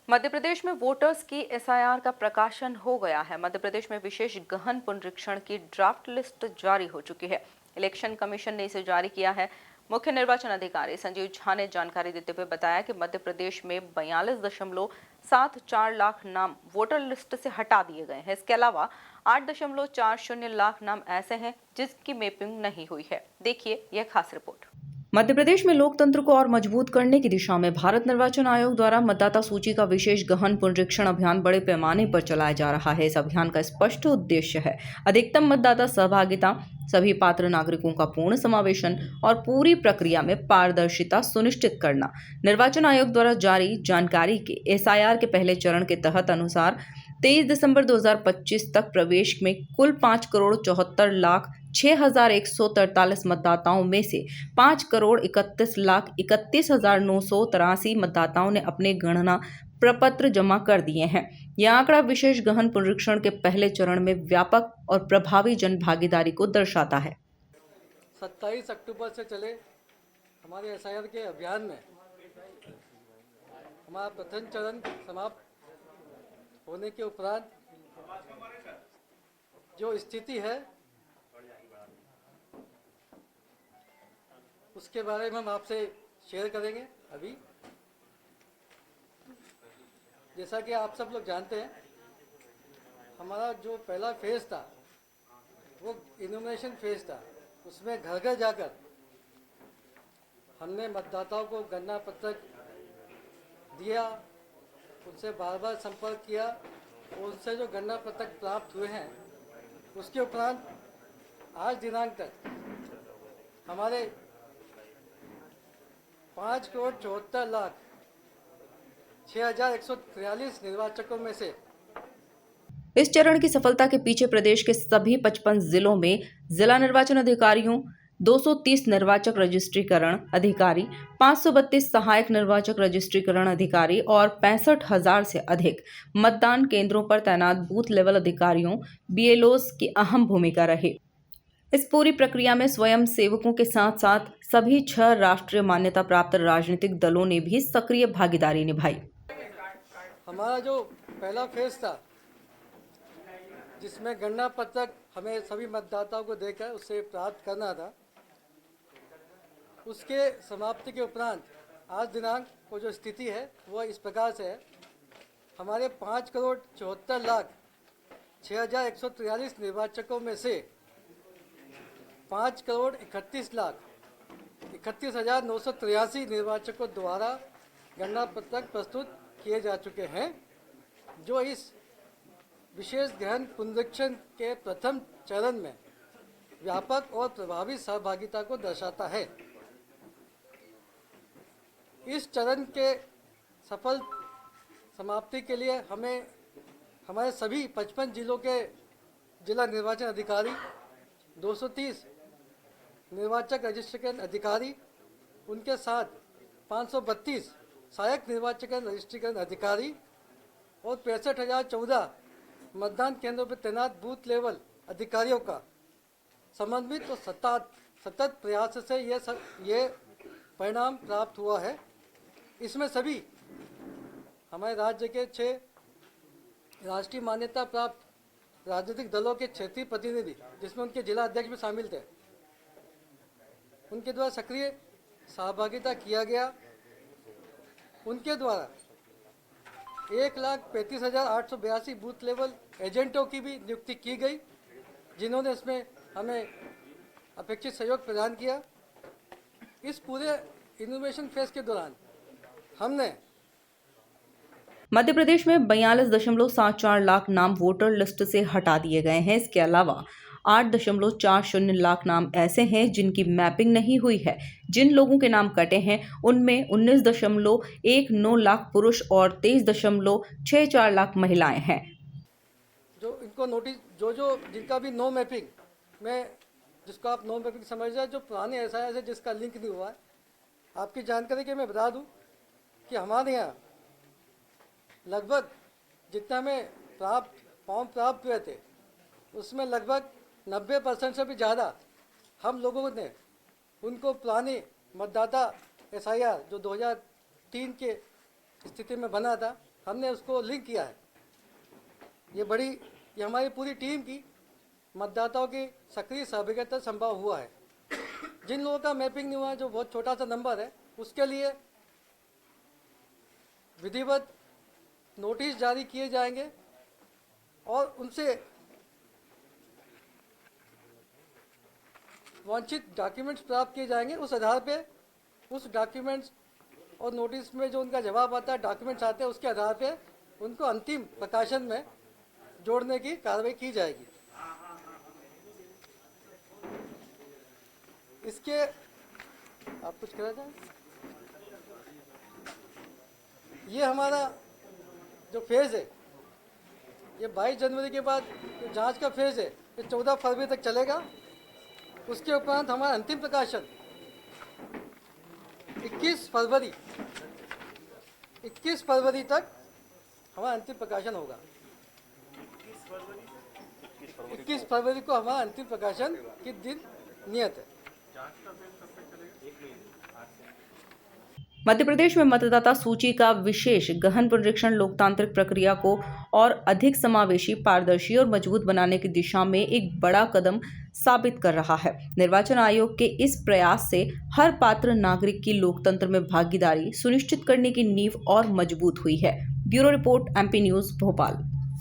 मध्य प्रदेश में वोटर्स की एसआईआर का प्रकाशन हो गया है। मध्य प्रदेश में विशेष गहन पुनरीक्षण की ड्राफ्ट लिस्ट जारी हो चुकी है। इलेक्शन कमीशन ने इसे जारी किया है। मुख्य निर्वाचन अधिकारी संजीव झा ने जानकारी देते हुए बताया कि मध्य प्रदेश में 42.74 लाख नाम वोटर लिस्ट से हटा दिए गए हैं। इसके अलावा 8.40 लाख नाम ऐसे हैं जिसकी मैपिंग नहीं हुई है। देखिए यह खास रिपोर्ट। मध्य प्रदेश में लोकतंत्र को और मजबूत करने की दिशा में भारत निर्वाचन आयोग द्वारा मतदाता सूची का विशेष गहन पुनरीक्षण अभियान बड़े पैमाने पर चलाया जा रहा है। इस अभियान का स्पष्ट उद्देश्य है अधिकतम मतदाता सहभागिता, सभी पात्र नागरिकों का पूर्ण समावेशन और पूरी प्रक्रिया में पारदर्शिता सुनिश्चित करना। निर्वाचन आयोग द्वारा जारी जानकारी के एसआईआर के पहले चरण के तहत अनुसार 23 दिसंबर 2025 तक प्रवेश में कुल 5,74,06,143 मतदाताओं में से 5,31,31,983 मतदाताओं ने अपने गणना प्रपत्र जमा कर दिए हैं। यह आंकड़ा विशेष गहन पुनरीक्षण के पहले चरण में व्यापक और प्रभावी जन भागीदारी को दर्शाता है। 27 अक्टूबर से चले हमारे एसआईआर के अभियान में हमारा प्रथम चरण समाप्त होने के उपरांत जो स्थिति है उसके बारे में हम आपसे शेयर करेंगे। अभी जैसा कि आप सब लोग जानते हैं, हमारा जो पहला फेज था वो इन्यूमरेशन फेज था। उसमें घर घर जाकर हमने मतदाताओं को गणना पत्रक दिया, उनसे बार बार संपर्क किया और उनसे जो गणना पत्रक प्राप्त हुए हैं उसके उपरांत आज दिनांक तक हमारे 5,74,06,143 निर्वाचकों में से इस चरण की सफलता के पीछे प्रदेश के सभी 55 जिलों में जिला निर्वाचन अधिकारियों, 230 निर्वाचक रजिस्ट्रीकरण अधिकारी, 532 सहायक निर्वाचक रजिस्ट्रीकरण अधिकारी और 65,000 से अधिक मतदान केंद्रों पर तैनात बूथ लेवल अधिकारियों बीएलओज की अहम भूमिका रही। इस पूरी प्रक्रिया में स्वयं सेवकों के साथ साथ सभी 6 राष्ट्रीय मान्यता प्राप्त राजनीतिक दलों ने भी सक्रिय भागीदारी निभाई। हमारा जो पहला फेज था जिसमें गणना पत्रक हमें सभी मतदाताओं को देकर उससे प्राप्त करना था, उसके समाप्ति के उपरांत आज दिनांक को जो स्थिति है वह इस प्रकार से है। हमारे 5,74,06,143 निर्वाचकों में से 5,31,31,983 निर्वाचकों द्वारा गणना पत्रक प्रस्तुत किए जा चुके हैं, जो इस विशेष गहन पुनरीक्षण के प्रथम चरण में व्यापक और प्रभावी सहभागिता को दर्शाता है। इस चरण के सफल समाप्ति के लिए हमें हमारे सभी 55 जिलों के जिला निर्वाचन अधिकारी, 230 निर्वाचक रजिस्ट्रेशन अधिकारी, उनके साथ 532 सहायक निर्वाचक रजिस्ट्रेशन अधिकारी और 65,014 मतदान केंद्रों पर तैनात बूथ लेवल अधिकारियों का समन्वित और सतत प्रयास से ये परिणाम प्राप्त हुआ है। इसमें सभी हमारे राज्य के 6 राष्ट्रीय मान्यता प्राप्त राजनीतिक दलों के क्षेत्रीय प्रतिनिधि, जिसमें उनके जिला अध्यक्ष भी शामिल थे, उनके द्वारा सक्रिय सहभागिता किया गया। उनके द्वारा 1,35,882 बूथ लेवल एजेंटों की भी नियुक्ति की गई, जिन्होंने इसमें हमें अपेक्षित सहयोग प्रदान किया। इस पूरे इनोवेशन फेज के दौरान हमने मध्य प्रदेश में 42.74 लाख नाम वोटर लिस्ट से हटा दिए गए हैं। इसके अलावा 8.40 लाख नाम ऐसे हैं जिनकी मैपिंग नहीं हुई है। जिन लोगों के नाम कटे हैं उनमें 19.19 लाख पुरुष और 23.64 लाख महिलाएं हैं। जो इनको नोटिस जो जिनका भी नो मैपिंग में, जिसको आप नो मैपिंग समझ जाए, जो पुराने एसआईआर से जिसका लिंक नहीं हुआ है, आपकी जानकारी के मैं बता दूं कि हमारे यहाँ लगभग जितना हमें फॉर्म प्राप्त हुए थे उसमें लगभग 90% से भी ज़्यादा हम लोगों ने उनको पुरानी मतदाता एसआईआर जो 2003 के स्थिति में बना था हमने उसको लिंक किया है। ये हमारी पूरी टीम की मतदाताओं की सक्रिय सहभागिता संभव हुआ है। जिन लोगों का मैपिंग नहीं हुआ है, जो बहुत छोटा सा नंबर है, उसके लिए विधिवत नोटिस जारी किए जाएंगे और उनसे वांछित डॉक्यूमेंट्स प्राप्त किए जाएंगे। उस आधार पे उस डॉक्यूमेंट्स और नोटिस में जो उनका जवाब आता है, डॉक्यूमेंट्स आते हैं, उसके आधार पे उनको अंतिम प्रकाशन में जोड़ने की कार्रवाई की जाएगी। इसके आप कुछ कहना चाहें? ये हमारा जो फेज़ है, ये 22 जनवरी के बाद जो जांच का फेज़ है, ये 14 फरवरी तक चलेगा। उसके उपरांत हमारा अंतिम प्रकाशन 21 फरवरी तक हमारा अंतिम प्रकाशन होगा। 21 फरवरी को हमारा अंतिम प्रकाशन के दिन नियत है। मध्य प्रदेश में मतदाता सूची का विशेष गहन पुनरीक्षण लोकतांत्रिक प्रक्रिया को और अधिक समावेशी, पारदर्शी और मजबूत बनाने की दिशा में एक बड़ा कदम साबित कर रहा है। निर्वाचन आयोग के इस प्रयास से हर पात्र नागरिक की लोकतंत्र में भागीदारी सुनिश्चित करने की नींव और मजबूत हुई है। Bureau report, MP news, Bhopal.